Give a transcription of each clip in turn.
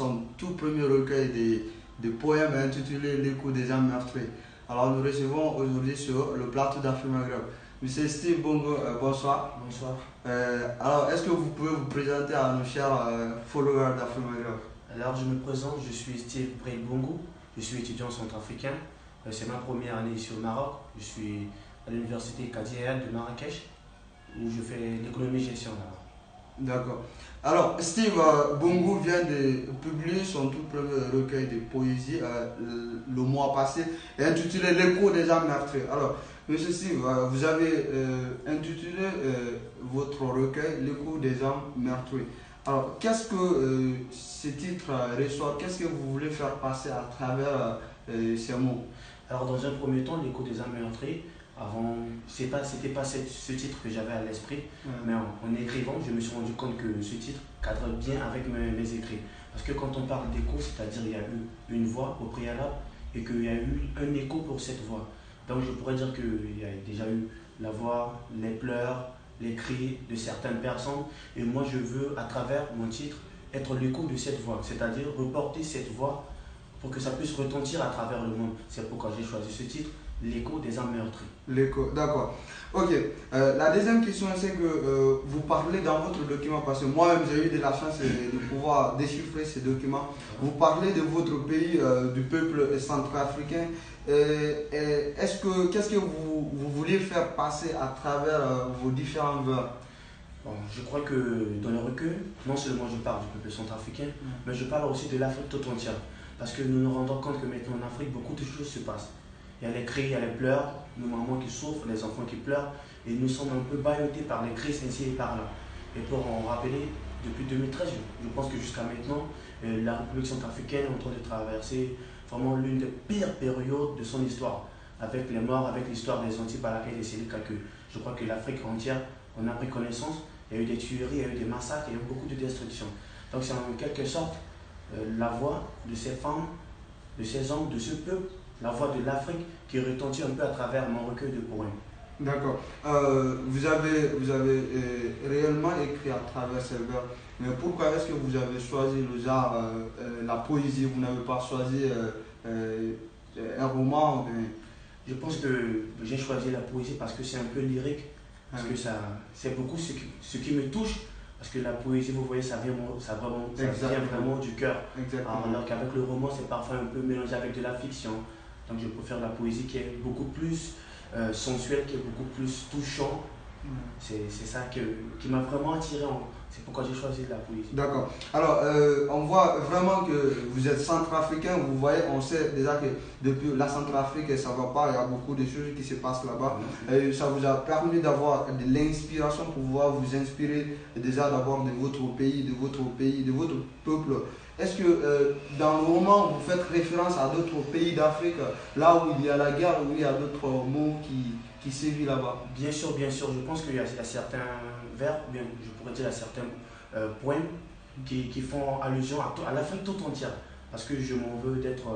son tout premier recueil de poèmes intitulé L'écho des âmes meurtries. Alors nous recevons aujourd'hui sur le plateau d'Afrique Maghreb Monsieur Steve Bongo, bonsoir. Bonsoir. Alors, est-ce que vous pouvez vous présenter à nos chers followers d'Afrique Maghreb? Alors, je me présente, je suis Steve Bril Bongo, je suis étudiant centrafricain. C'est ma première année ici au Maroc. Je suis à l'université Kadiel de Marrakech, où je fais l'économie-gestion là-bas. D'accord. Alors, Steve Bongo vient de publier son tout premier recueil de poésie le mois passé, intitulé L'écho des âmes meurtries. Alors, Monsieur Steve, vous avez intitulé votre recueil L'écho des âmes meurtries. Alors, qu'est-ce que ce titre reçoit? Qu'est-ce que vous voulez faire passer à travers ces mots? Alors, dans un premier temps, L'écho des âmes meurtries, avant, c'était pas ce titre que j'avais à l'esprit, mais en écrivant, je me suis rendu compte que ce titre cadre bien avec mes écrits. Parce que quand on parle d'écho, c'est-à-dire il y a eu une voix au préalable et qu'il y a eu un écho pour cette voix. Donc je pourrais dire qu'il y a déjà eu la voix, les pleurs, les cris de certaines personnes. Et moi je veux, à travers mon titre, être l'écho de cette voix, c'est-à-dire reporter cette voix pour que ça puisse retentir à travers le monde. C'est pourquoi j'ai choisi ce titre, L'écho des âmes meurtries. L'écho, d'accord. Ok. La deuxième question, c'est que vous parlez dans votre document, parce que moi-même j'ai eu de la chance de pouvoir déchiffrer ces documents. Vous parlez de votre pays, du peuple centrafricain. Qu'est-ce que vous voulez faire passer à travers vos différents vers? Bon, je crois que dans le recueil, non seulement je parle du peuple centrafricain, mais je parle aussi de l'Afrique tout entière. Parce que nous nous rendons compte que maintenant en Afrique, beaucoup de choses se passent. Il y a les cris, il y a les pleurs, nos mamans qui souffrent, les enfants qui pleurent, et nous sommes un peu ballottés par les cris ainsi et par là. Et pour en rappeler, depuis 2013, je pense que jusqu'à maintenant, la République centrafricaine est en train de traverser vraiment l'une des pires périodes de son histoire, avec les morts, avec l'histoire des Antilles, Balakai et Séléka, que je crois que l'Afrique entière en a pris connaissance. Il y a eu des tueries, il y a eu des massacres, il y a eu beaucoup de destruction. Donc c'est en quelque sorte la voix de ces femmes, de ces hommes, de ce peuple, la voix de l'Afrique qui retentit un peu à travers mon recueil de poèmes. D'accord. Vous avez réellement écrit à travers ces vers, mais pourquoi est-ce que vous avez choisi le genre, la poésie? Vous n'avez pas choisi un roman? Je pense que j'ai choisi la poésie parce que c'est un peu lyrique, parce que c'est beaucoup ce qui me touche. Parce que la poésie, vous voyez, ça vient vraiment du cœur. Alors qu'avec le roman, c'est parfois un peu mélangé avec de la fiction. Donc je préfère la poésie qui est beaucoup plus sensuelle, qui est beaucoup plus touchant. C'est ça qui m'a vraiment attiré. C'est pourquoi j'ai choisi la poésie. D'accord. Alors, on voit vraiment que vous êtes centrafricain. Vous voyez, on sait déjà que depuis la Centrafrique, ça ne va pas. Il y a beaucoup de choses qui se passent là-bas. Ça vous a permis d'avoir de l'inspiration pour pouvoir vous inspirer déjà d'abord de votre pays, de votre peuple. Est-ce que dans le roman, vous faites référence à d'autres pays d'Afrique, là où il y a la guerre, où il y a d'autres mots qui sévissent là-bas? Bien sûr, bien sûr. Je pense qu'il y a certains vers, bien, je pourrais dire à certains poèmes qui font allusion à l'Afrique tout entière. Parce que je m'en veux d'être,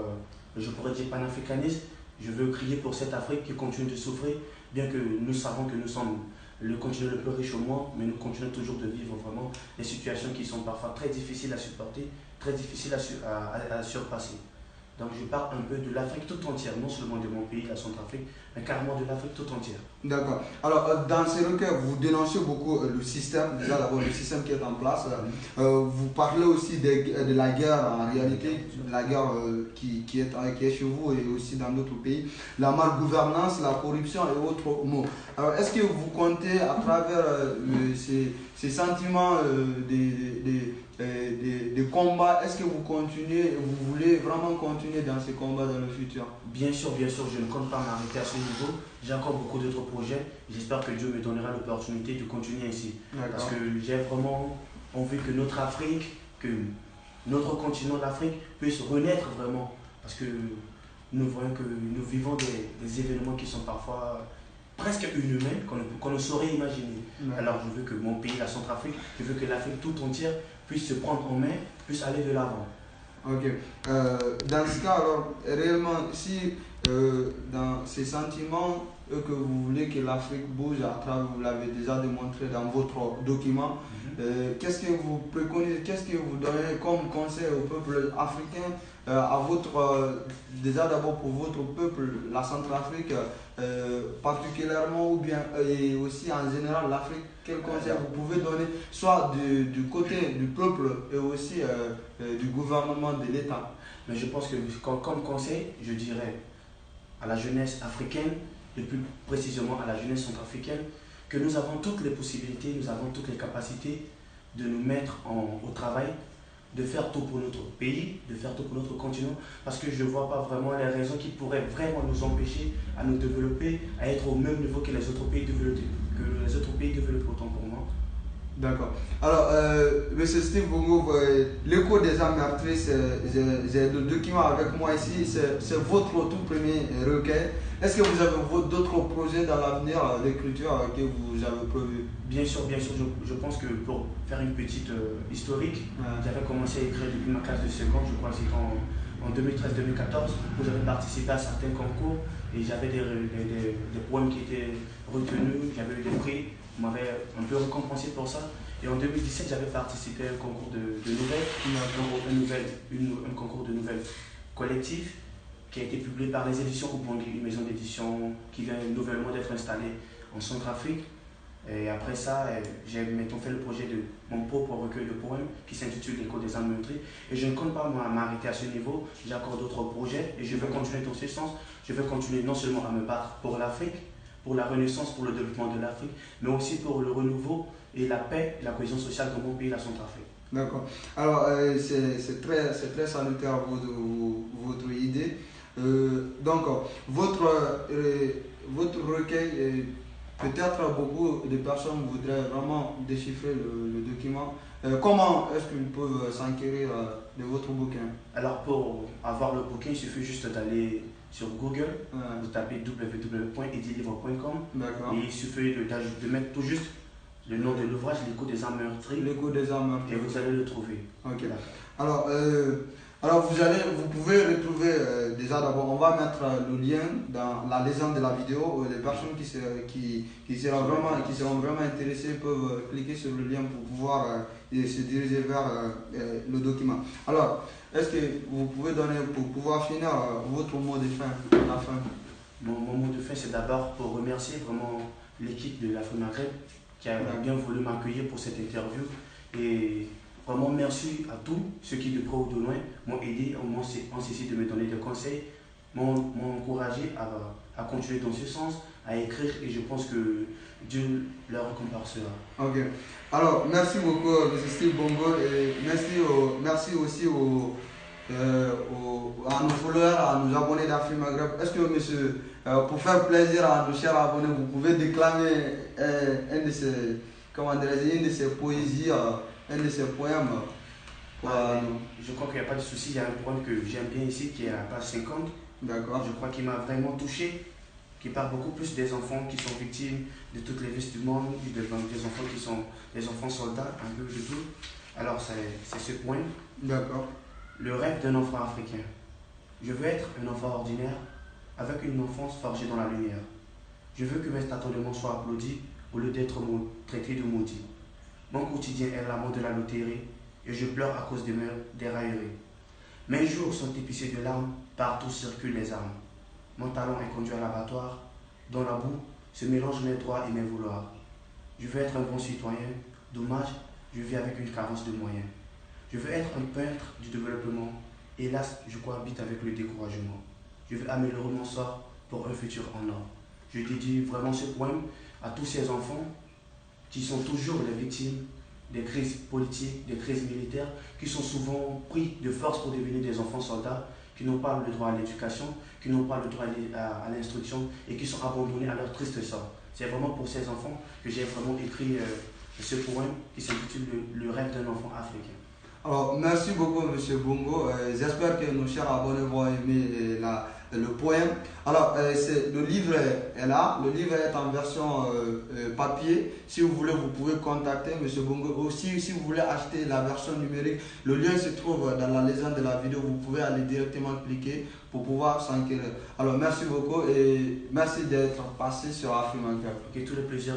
je pourrais dire panafricaniste. Je veux crier pour cette Afrique qui continue de souffrir, bien que nous savons que nous sommes le continent le plus riche au monde, mais nous continuons toujours de vivre vraiment des situations qui sont parfois très difficiles à supporter, très difficiles à surpasser. Donc je parle un peu de l'Afrique tout entière, non seulement de mon pays, la Centrafrique, mais carrément de l'Afrique tout entière. D'accord. Alors dans ces recueils, vous dénoncez beaucoup le système, déjà d'abord le système qui est en place. Vous parlez aussi de la guerre en réalité, la guerre qui est chez vous et aussi dans d'autres pays, la malgouvernance, la corruption et autres mots. Alors est-ce que vous comptez à travers ces sentiments de combat, est-ce que vous voulez vraiment continuer dans ces combats dans le futur? Bien sûr, je ne compte pas m'arrêter à ce niveau. J'ai encore beaucoup d'autres projets. J'espère que Dieu me donnera l'opportunité de continuer ainsi. Parce que j'ai vraiment envie que notre Afrique, que notre continent d'Afrique puisse renaître vraiment. Parce que nous voyons que nous vivons des événements qui sont parfois presque inhumains, qu'on ne saurait imaginer. Alors je veux que mon pays, la Centrafrique, je veux que l'Afrique tout entière puisse se prendre en main, puisse aller de l'avant. Ok. Dans ce cas, alors, réellement, si dans ces sentiments que vous voulez que l'Afrique bouge à travers, vous l'avez déjà démontré dans votre document. Qu'est-ce que vous préconisez, qu'est-ce que vous donnez comme conseil au peuple africain, à votre, déjà d'abord pour votre peuple, la Centrafrique particulièrement, ou bien et aussi en général l'Afrique, quel conseil vous pouvez donner, soit du côté du peuple et aussi du gouvernement de l'État? Mais je pense que comme conseil, je dirais à la jeunesse africaine, et plus précisément à la jeunesse centrafricaine, que nous avons toutes les possibilités, nous avons toutes les capacités de nous mettre au travail, de faire tout pour notre pays, de faire tout pour notre continent, parce que je ne vois pas vraiment les raisons qui pourraient vraiment nous empêcher à nous développer, à être au même niveau que les autres pays développés, autant pour moi. D'accord. Alors, M. Steve Bongo, l'écho des âmes meurtries, j'ai le document avec moi ici, c'est votre tout premier recueil. Est-ce que vous avez d'autres projets dans l'avenir d'écriture que vous avez prévu? Bien sûr, je pense que pour faire une petite historique, j'avais commencé à écrire depuis ma classe de seconde, je crois que c'était en 2013-2014, où j'avais participé à certains concours et j'avais des poèmes qui étaient retenus, j'avais eu des prix. On m'avait un peu récompensé pour ça. Et en 2017, j'avais participé à un concours de nouvelles, un concours de nouvelles collectives qui a été publié par les éditions Ubangui, une maison d'édition qui vient nouvellement d'être installée en Centrafrique. Et après ça, j'ai maintenant fait le projet de mon propre recueil de poèmes qui s'intitule L'écho des âmes meurtries. Et je ne compte pas m'arrêter à ce niveau, j'ai encore d'autres projets et je vais continuer dans ce sens. Je vais continuer non seulement à me battre pour l'Afrique, pour la renaissance, pour le développement de l'Afrique, mais aussi pour le renouveau et la paix et la cohésion sociale dans mon pays, la Centrafrique. D'accord. Alors, c'est très salutaire votre idée. Donc, votre recueil, peut-être beaucoup de personnes voudraient vraiment déchiffrer le document. Comment est-ce qu'ils peuvent s'enquérir de votre bouquin? Alors, pour avoir le bouquin, il suffit juste d'aller sur Google, vous tapez www.edilivre.com et il suffit de mettre tout juste le nom de l'ouvrage, L'écho des âmes meurtries. L'écho des âmes meurtries. Et vous allez le trouver. Ok. Alors vous pouvez retrouver, déjà d'abord, on va mettre le lien dans la légende de la vidéo. Les personnes qui seront vraiment intéressées peuvent cliquer sur le lien pour pouvoir se diriger vers le document. Alors, est-ce que vous pouvez donner, pour pouvoir finir, votre mot de fin, la fin? Mon mot de fin, c'est d'abord pour remercier vraiment l'équipe de l'Afro-Maghreb qui a bien voulu m'accueillir pour cette interview. Et vraiment merci à tous ceux qui, de près ou de loin, m'ont aidé, ont cessé de me donner des conseils, m'ont encouragé à continuer dans ce sens, à écrire, et je pense que Dieu leur récompensera. Ok. Alors, merci beaucoup, M. Steve Bongo, et merci aussi à nos followers, à nos abonnés d'Afri-Maghreb. Est-ce que, monsieur, pour faire plaisir à nos chers abonnés, vous pouvez déclamer une de ces poésies, un de ces poèmes? Je crois qu'il n'y a pas de souci, il y a un poème que j'aime bien ici qui est à la page 50. D'accord. Je crois qu'il m'a vraiment touché, qui parle beaucoup plus des enfants qui sont victimes de toutes les vies du monde, des enfants qui sont des enfants soldats, un peu de tout. Alors c'est ce poème. D'accord. Le rêve d'un enfant africain. Je veux être un enfant ordinaire, avec une enfance forgée dans la lumière. Je veux que mes tâtonnements soient applaudis au lieu d'être traité de maudit. Mon quotidien est l'amour de la loterie et je pleure à cause des railleries. Mes jours sont épicés de larmes, partout circulent les armes. Mon talent est conduit à l'abattoir. Dans la boue se mélangent mes droits et mes vouloirs. Je veux être un bon citoyen. Dommage, je vis avec une carence de moyens. Je veux être un peintre du développement. Hélas, je cohabite avec le découragement. Je veux améliorer mon sort pour un futur en or. Je dédie vraiment ce poème à tous ces enfants qui sont toujours les victimes des crises politiques, des crises militaires, qui sont souvent pris de force pour devenir des enfants soldats, qui n'ont pas le droit à l'éducation, qui n'ont pas le droit à l'instruction et qui sont abandonnés à leur triste sort. C'est vraiment pour ces enfants que j'ai vraiment écrit ce poème qui s'intitule Le rêve d'un enfant africain. Alors, merci beaucoup, Monsieur Bongo. J'espère que nos chers abonnés vont aimer le poème. Alors, le livre est là. Le livre est en version papier. Si vous voulez, vous pouvez contacter Monsieur Bongo. Aussi, si vous voulez acheter la version numérique, le lien se trouve dans la légende de la vidéo. Vous pouvez aller directement cliquer pour pouvoir s'enquérir. Alors, merci beaucoup et merci d'être passé sur Afrimancap. Ok, tout le plaisir.